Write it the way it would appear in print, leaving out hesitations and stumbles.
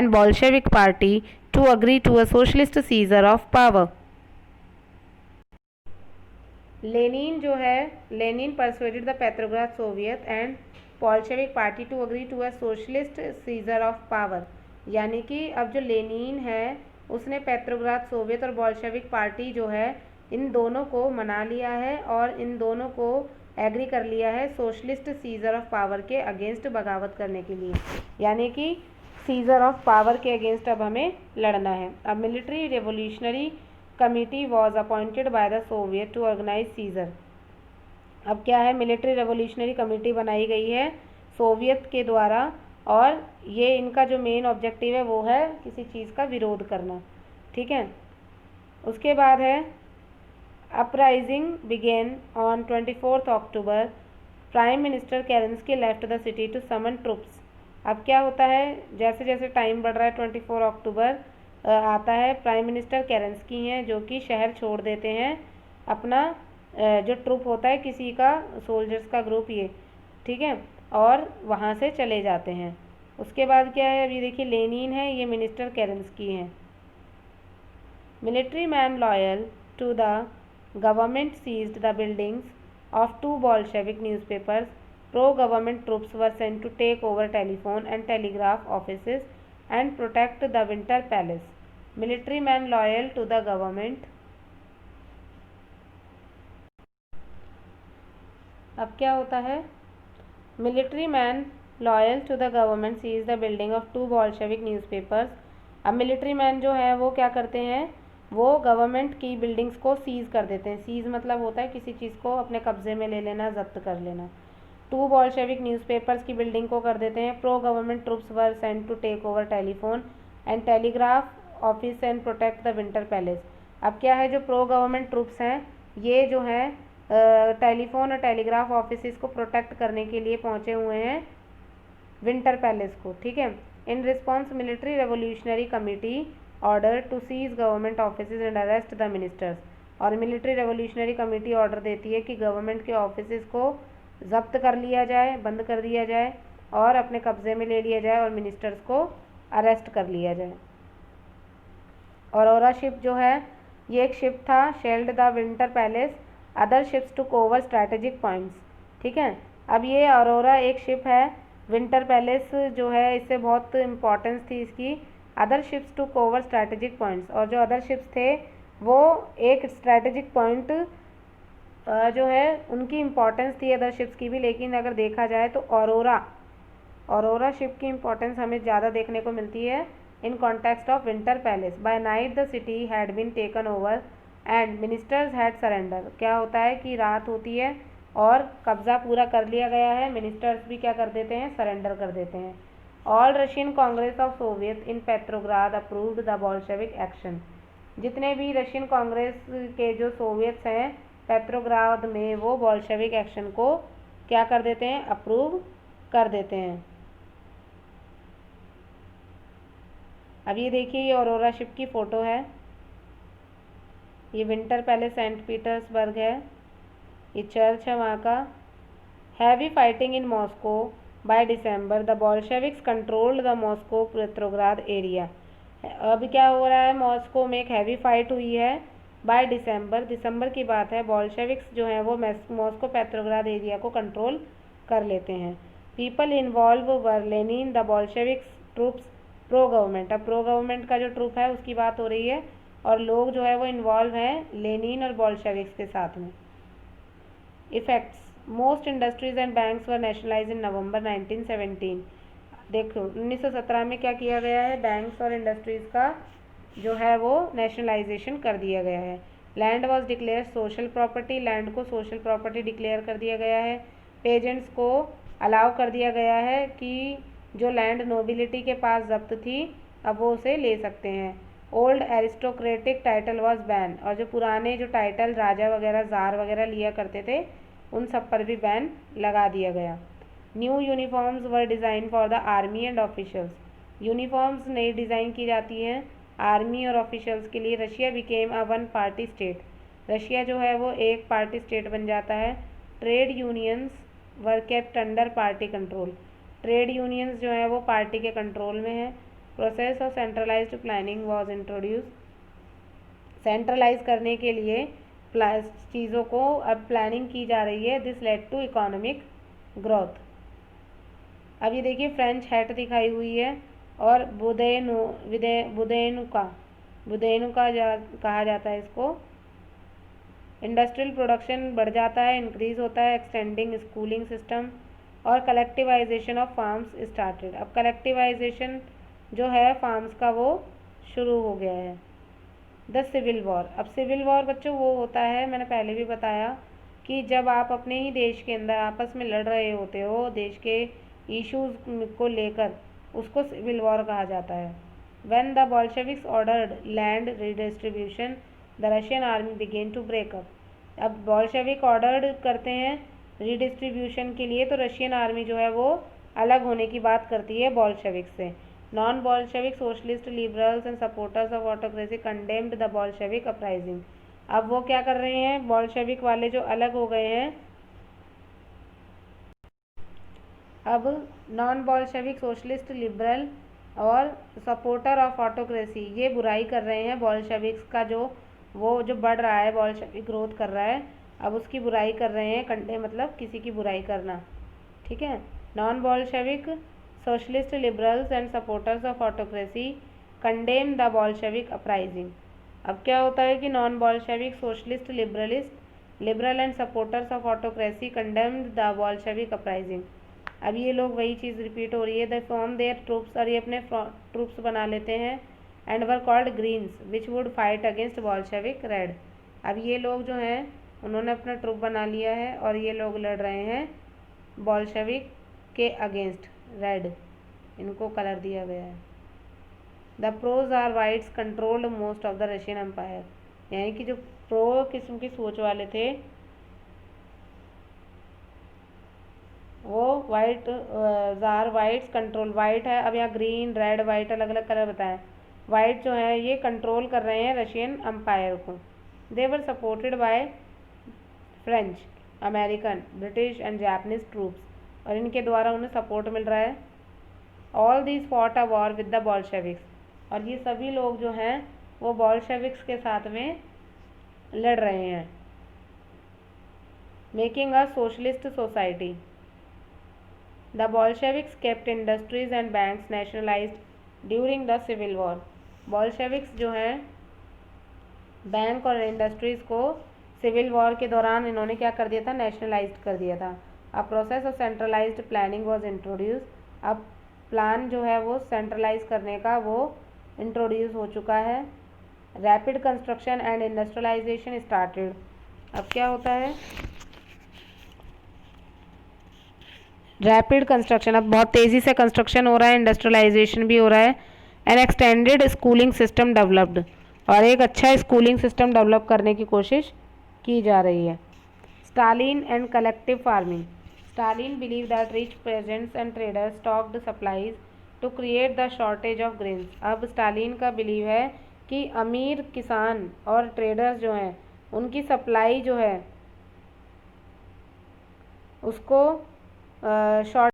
and Bolshevik party to agree to a socialist seizure of power. Lenin persuaded the Petrograd Soviet and Bolshevik party to agree to a socialist seizure of power. यानी कि अब जो Lenin है उसने Petrograd Soviet और Bolshevik party जो है इन दोनों को मना लिया है और इन दोनों को एग्री कर लिया है सोशलिस्ट सीजर ऑफ पावर के अगेंस्ट बगावत करने के लिए। यानी कि सीजर ऑफ पावर के अगेंस्ट अब हमें लड़ना है। अब military revolutionary committee was appointed by the Soviet to organise seizure. अब क्या है, मिलिट्री रेवोल्यूशनरी कमेटी बनाई गई है सोवियत के द्वारा और ये इनका जो मेन ऑब्जेक्टिव है वो है किसी चीज़ का विरोध करना। ठीक है, उसके बाद है uprising began on 24 October. Prime minister Kerensky left the city to summon troops. अब क्या होता है, जैसे जैसे टाइम बढ़ रहा है 24 अक्टूबर आता है, प्राइम मिनिस्टर केरेंस्की हैं जो कि शहर छोड़ देते हैं अपना जो ट्रुप होता है किसी का, सोल्जर्स का ग्रुप ये, ठीक है, और वहाँ से चले जाते हैं। उसके बाद क्या है, अभी देखिए लेनिन है, ये मिनिस्टर केरेंस्की हैं। Military man loyal to the government seized the buildings of two Bolshevik newspapers. Pro-government troops were sent to take over telephone and telegraph offices and protect the Winter Palace. Military men loyal to the government. अब क्या होता है, military man loyal to the government seize the building of two Bolshevik newspapers. अब military man जो है वो क्या करते हैं, वो गवर्नमेंट की बिल्डिंग्स को सीज़ कर देते हैं। सीज़ मतलब होता है किसी चीज़ को अपने कब्जे में ले लेना, जब्त कर लेना। टू बॉल्शेविक न्यूज़पेपर्स की बिल्डिंग को कर देते हैं। Pro government troops were sent to take over telephone and telegraph office and protect the winter Palace. अब क्या है, जो प्रो गवर्नमेंट ट्रूप्स हैं ये जो हैं टेलीफोन और टेलीग्राफ ऑफिस को प्रोटेक्ट करने के लिए पहुँचे हुए हैं विंटर पैलेस को। ठीक है, in response military revolutionary committee order to seize government offices and arrest the ministers. और मिलिट्री रेवोल्यूशनरी कमेटी ऑर्डर देती है कि गवर्नमेंट के ऑफिसेज को जब्त कर लिया जाए, बंद कर दिया जाए और अपने कब्जे में ले लिया जाए और मिनिस्टर्स को अरेस्ट कर लिया जाए। औरोरा शिप जो है ये एक शिप था, shelled the winter palace, other ships to over strategic points. ठीक है, अब ये औरोरा एक शिप है, विंटर पैलेस जो है इससे बहुत इम्पोर्टेंस थी इसकी। Other ships to over strategic points, और जो अदर शिप्स थे वो एक स्ट्रैटेजिक पॉइंट जो है उनकी इम्पोर्टेंस थी अदर शिप्स की भी। लेकिन अगर देखा जाए तो औरोरा शिप की इम्पोर्टेंस हमें ज़्यादा देखने को मिलती है in context of winter palace. By night the city had been taken over and ministers had surrender. क्या होता है कि रात होती है और कब्ज़ा पूरा कर लिया गया है, मिनिस्टर्स भी क्या कर देते हैं, सरेंडर कर देते हैं। All Russian Congress of Soviet in Petrograd approved the Bolshevik action. जितने भी रशियन कांग्रेस के जो सोवियत्स हैं पेट्रोग्राद में, वो बोल्शेविक एक्शन को क्या कर देते हैं, अप्रूव कर देते हैं। अब ये देखिए ये औरोरा शिप की फ़ोटो है, ये विंटर पैलेस सेंट पीटर्सबर्ग है, ये चर्च है वहाँ का। Heavy fighting in Moscow by December the Bolsheviks controlled the Moscow Petrograd area. अब क्या हो रहा है, मॉस्को में एक हैवी फाइट हुई है बाय दिसंबर की बात है। बोल्शेविक्स जो हैं वो मॉस्को पेट्रोग्राद एरिया को कंट्रोल कर लेते हैं। People involve were Lenin the Bolsheviks troops pro government. अब प्रो गवर्नमेंट का जो ट्रूप है उसकी बात हो रही है और लोग जो है वो इन्वॉल्व हैं लेनिन और बोल्शेविक्स के साथ में। Effects, most industries and banks were nationalise in November 1917। देखो 1917 में क्या किया गया है, बैंक्स और इंडस्ट्रीज़ का जो है वो नेशनलाइजेशन कर दिया गया है। Land was declare social property, land को सोशल प्रॉपर्टी डिक्लेयर कर दिया गया है। पेजेंट्स को अलाउ कर दिया गया है कि जो लैंड नोबिलिटी के पास जब्त थी अब वो उसे ले सकते हैं। Old aristocratic title was ban, और जो पुराने जो टाइटल राजा वगैरह जार वगैरह लिया करते थे उन सब पर भी बैन लगा दिया गया। New uniforms were design for the army and officials. Uniforms नई डिज़ाइन की जाती हैं आर्मी और ऑफिशल्स के लिए। Russia became a one party state, Russia जो है वो एक पार्टी स्टेट बन जाता है। Trade unions were kept under party control, trade unions जो है वो पार्टी के कंट्रोल में है। Process of centralised planning was introduce. Centralise करने के लिए चीज़ों को अब प्लानिंग की जा रही है। This led to economic growth. अब ये देखिए फ्रेंच हैट दिखाई हुई है और बुदेनुका कहा जाता है इसको। इंडस्ट्रियल प्रोडक्शन बढ़ जाता है, इंक्रीज होता है, एक्सटेंडिंग स्कूलिंग सिस्टम और कलेक्टिवाइजेशन ऑफ फार्म्स स्टार्टेड। अब कलेक्टिवाइजेशन जो है फार्म्स का वो शुरू हो गया है। The civil war. अब सिविल वॉर बच्चों वो होता है, मैंने पहले भी बताया कि जब आप अपने ही देश के अंदर आपस में लड़ रहे होते हो देश के इश्यूज को लेकर, उसको सिविल वॉर कहा जाता है। When the Bolsheviks ordered land redistribution the Russian army began to break up. अब बोल्शेविक ऑर्डर्ड करते हैं रिडिस्ट्रीब्यूशन के लिए, तो रशियन आर्मी जो है वो अलग होने की बात करती है बोल्शेविक से। Non Bolshevik socialist liberals and supporters of autocracy condemned the Bolshevik uprising. अब वो क्या कर रहे हैं, बोल्शेविक वाले जो अलग हो गए हैं, अब नॉन बोल्शेविक सोशलिस्ट लिबरल और सपोर्टर ऑफ ऑटोक्रेसी ये बुराई कर रहे हैं बोल्शेविक्स का, जो बढ़ रहा है, बोल्शेविक ग्रोथ कर रहा है, अब उसकी बुराई कर रहे हैं। कंडे मतलब किसी की बुराई करना, ठीक है। Non Bolshevik socialist liberals and supporters of autocracy condemn the Bolshevik uprising. अब क्या होता है कि non Bolshevik socialist liberal and supporters of autocracy condemned the Bolshevik uprising. अब ये लोग वही चीज़ रिपीट हो रही है। द फॉर्म देयर ट्रूप्स, और ये अपने ट्रूप्स बना लेते हैं। And were called greens which would fight against Bolshevik red. अब ये लोग जो हैं उन्होंने अपना ट्रूप बना लिया है और ये लोग लड़ रहे हैं बोल्शेविक के अगेंस्ट रेड, इनको कलर दिया गया है। The pros or whites controlled most of the Russian empire. यानी कि जो प्रो किस्म की सोच वाले थे वो white tsar whites control, white है, अब यहाँ ग्रीन रेड वाइट अलग अलग कलर बताएं। वाइट जो है ये कंट्रोल कर रहे हैं रशियन एम्पायर को। They were supported by French, American, British and Japanese troops, और इनके द्वारा उन्हें सपोर्ट मिल रहा है। All these fought a war with the Bolsheviks, और ये सभी लोग जो हैं वो बोल्शेविक्स के साथ में लड़ रहे हैं। Making a socialist society. The Bolsheviks kept industries and banks nationalized during the Civil War. Bolsheviks जो हैं बैंक और इंडस्ट्रीज़ को सिविल वॉर के दौरान इन्होंने क्या कर दिया था, नेशनलाइज्ड कर दिया था। अब process of centralised planning was introduce. अब प्लान जो है वो सेंट्रलाइज करने का वो इंट्रोड्यूस हो चुका है। Rapid construction and industrialisation started. अब क्या होता है, रैपिड कंस्ट्रक्शन, अब बहुत तेज़ी से कंस्ट्रक्शन हो रहा है, इंडस्ट्रियलाइजेशन भी हो रहा है। N extended schooling system developed, और एक अच्छा स्कूलिंग सिस्टम डेवलप करने की कोशिश की जा रही है। Stalin and collective farming. Stalin believe that rich peasants and traders stocked supplies to create the shortage of grains. अब स्टालिन का बिलीव है कि अमीर किसान और ट्रेडर्स जो हैं उनकी सप्लाई जो है उसको शॉर्ट